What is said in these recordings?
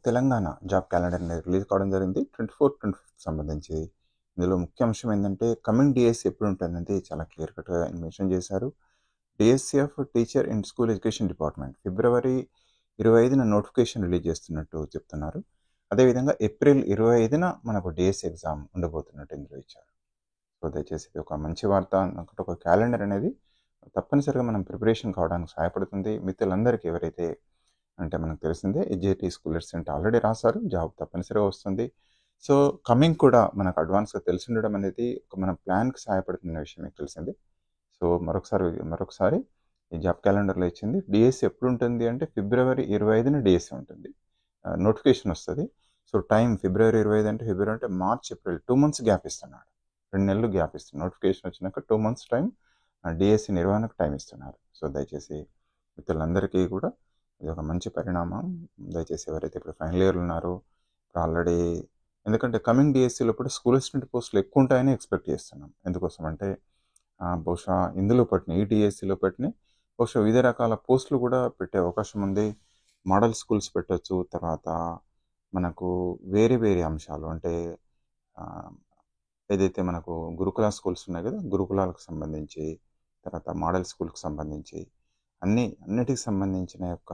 Telangana job calendar అనేది release కావడం జరిగింది 24-25 సంబంధించి. ఇందులో ముఖ్య అంశం ఏంటంటే కమింగ్ డిఎస్సి ఎప్పుడు ఉంటుందంటే చాలా క్లియర్ కట్గా మెన్షన్ చేశారు. DSC of teacher and school education department ఫిబ్రవరి 25న నోటిఫికేషన్ రిలీజ్ చేస్తున్నట్టు చెప్తున్నారు. అదేవిధంగా ఏప్రిల్ 25న మనకు డిఎస్సి ఎగ్జామ్ ఉండబోతున్నట్టు ఇందులో ఇచ్చారు. సో దయచేసి ఇది ఒక మంచి వార్త. ఒక క్యాలెండర్ అనేది తప్పనిసరిగా మనం ప్రిపరేషన్ కావడానికి సహాయపడుతుంది. మిత్రులందరికీ ఎవరైతే అంటే మనకు తెలిసిందే ఎడ్జిఐటి స్కూలర్స్ అంటే ఆల్రెడీ రాశారు, జాబ్ తప్పనిసరిగా వస్తుంది. సో కమింగ్ కూడా మనకు అడ్వాన్స్గా తెలిసి ఉండడం అనేది ఒక మన ప్లాన్కి సహాయపడుతున్న విషయం మీకు తెలిసింది. సో మరొకసారి ఈ జాబ్ క్యాలెండర్లో ఇచ్చింది. డిఎస్సి ఎప్పుడు ఉంటుంది అంటే ఫిబ్రవరి 25న డిఎస్సి ఉంటుంది, నోటిఫికేషన్ వస్తుంది. సో టైం ఫిబ్రవరి 25 అంటే ఫిబ్రవరి అంటే మార్చ్ ఏప్రిల్ 2 months గ్యాప్ ఇస్తున్నాడు, 2 నెలలు గ్యాప్ ఇస్తున్నారు. నోటిఫికేషన్ వచ్చినాక 2 months టైం డిఎస్సి నిర్వహణకు టైం ఇస్తున్నారు. సో దయచేసి మిత్రులందరికీ కూడా ఇది ఒక మంచి పరిణామం. దయచేసి ఎవరైతే ఇప్పుడు ఫైనల్ ఇయర్లు ఉన్నారో ఇప్పుడు ఆల్రెడీ, ఎందుకంటే కమింగ్ డిఎస్సిలో కూడా స్కూల్ అసిస్టెంట్ పోస్టులు ఎక్కువ ఉంటాయని ఎక్స్పెక్ట్ చేస్తున్నాం. ఎందుకోసం అంటే బహుశా ఇందులో పట్టిన ఈ డిఎస్సిలో పట్టిన బహుశా వివిధ రకాల పోస్టులు కూడా పెట్టే అవకాశం ఉంది. మోడల్ స్కూల్స్ పెట్టచ్చు, తర్వాత మనకు వేరే వేరే అంశాలు అంటే ఏదైతే మనకు గురుకుల స్కూల్స్ ఉన్నాయి కదా, గురుకులాలకు సంబంధించి, తర్వాత మోడల్ స్కూల్కి సంబంధించి అన్నిటికి సంబంధించిన యొక్క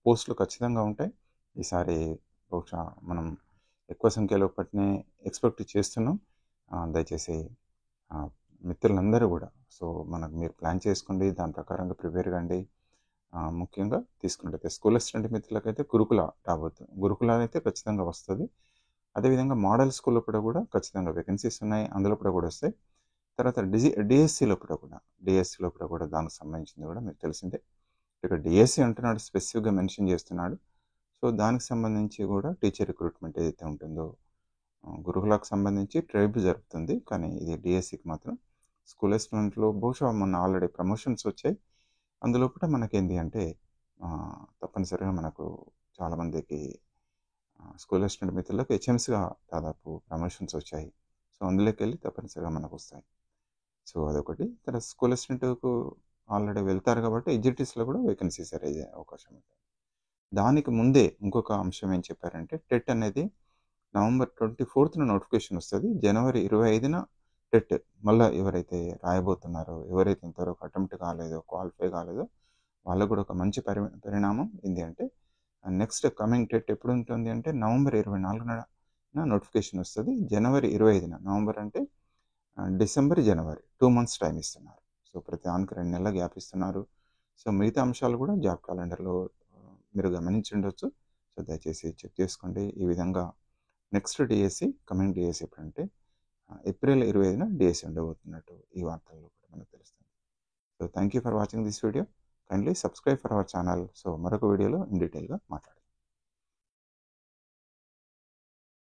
పోస్టులు ఖచ్చితంగా ఉంటాయి. ఈసారి బహుశా మనం ఎక్కువ సంఖ్యలో పట్టినే ఎక్స్పెక్ట్ చేస్తున్నాం. దయచేసి మిత్రులందరూ కూడా సో మీరు ప్లాన్ చేసుకోండి, దాని ప్రకారంగా ప్రిపేర్ కండి. ముఖ్యంగా తీసుకున్నట్టయితే స్కూల్ అసిస్టెంట్ మిత్రులకైతే గురుకుల అయితే ఖచ్చితంగా వస్తుంది. అదేవిధంగా మోడల్ స్కూల్లో కూడా ఖచ్చితంగా వేకెన్సీస్ ఉన్నాయి, అందులో కూడా వస్తాయి. తర్వాత డిఎస్సిలో కూడా దానికి సంబంధించింది కూడా మీకు తెలిసిందే. ఇక్కడ డిఎస్సి అంటున్నాడు, స్పెసిఫిక్గా మెన్షన్ చేస్తున్నాడు. సో దానికి సంబంధించి కూడా టీచర్ రిక్రూట్మెంట్ ఏదైతే ఉంటుందో గురుకులకు సంబంధించి ట్రైబ్ జరుగుతుంది, కానీ ఇది డిఎస్సికి మాత్రం స్కూల్ అసిస్టెంట్లో బహుశా మొన్న ఆల్రెడీ ప్రమోషన్స్ వచ్చాయి. అందులో కూడా మనకేంటి అంటే తప్పనిసరిగా మనకు చాలామందికి స్కూల్ అసిస్టెంట్ మిత్రులకు హెచ్ఎంసీగా దాదాపు ప్రమోషన్స్ వచ్చాయి. సో అందులోకి వెళ్ళి తప్పనిసరిగా మనకు వస్తాయి. సో అదొకటి. తర్వాత స్కూల్ అసిస్టెంట్కు ఆల్రెడీ వెళ్తారు కాబట్టి ఎడ్జిటీస్లో కూడా వేకెన్సీస్ అయ్యే అవకాశం ఉంటుంది. దానికి ముందే ఇంకొక అంశం ఏం చెప్పారంటే టెట్ అనేది నవంబర్ 24న నోటిఫికేషన్ వస్తుంది, జనవరి 25న టెట్ మళ్ళీ ఎవరైతే రాయబోతున్నారో, ఎవరైతే ఇంతవరకు అటెంప్ట్ కాలేదో, క్వాలిఫై కాలేదో వాళ్ళకు కూడా ఒక మంచి పరిణామం ఏంటి అంటే నెక్స్ట్ కమింగ్ టెట్ ఎప్పుడు ఉంటుంది అంటే నవంబర్ 24న నోటిఫికేషన్ వస్తుంది, జనవరి 25న. నవంబర్ అంటే డిసెంబర్, జనవరి 2 months టైం ఇస్తున్నారు. సో ప్రతి దానికి 2 నెలల గ్యాప్ ఇస్తున్నారు. సో మిగతా అంశాలు కూడా జాబ్ క్యాలెండర్లో మీరు గమనించి ఉండొచ్చు. సో దయచేసి చెక్ చేసుకోండి. ఈ విధంగా నెక్స్ట్ డిఎస్సి కమింగ్ డిఎస్సి ఎప్పుడంటే ఏప్రిల్ 25న డిఎస్సి ఉండబోతున్నట్టు ఈ వార్తల్లో కూడా మనకు తెలుస్తుంది. So thank you for watching this video. Kindly subscribe for our channel. So మరొక వీడియోలో ఇన్ డీటెయిల్గా మాట్లాడతాం.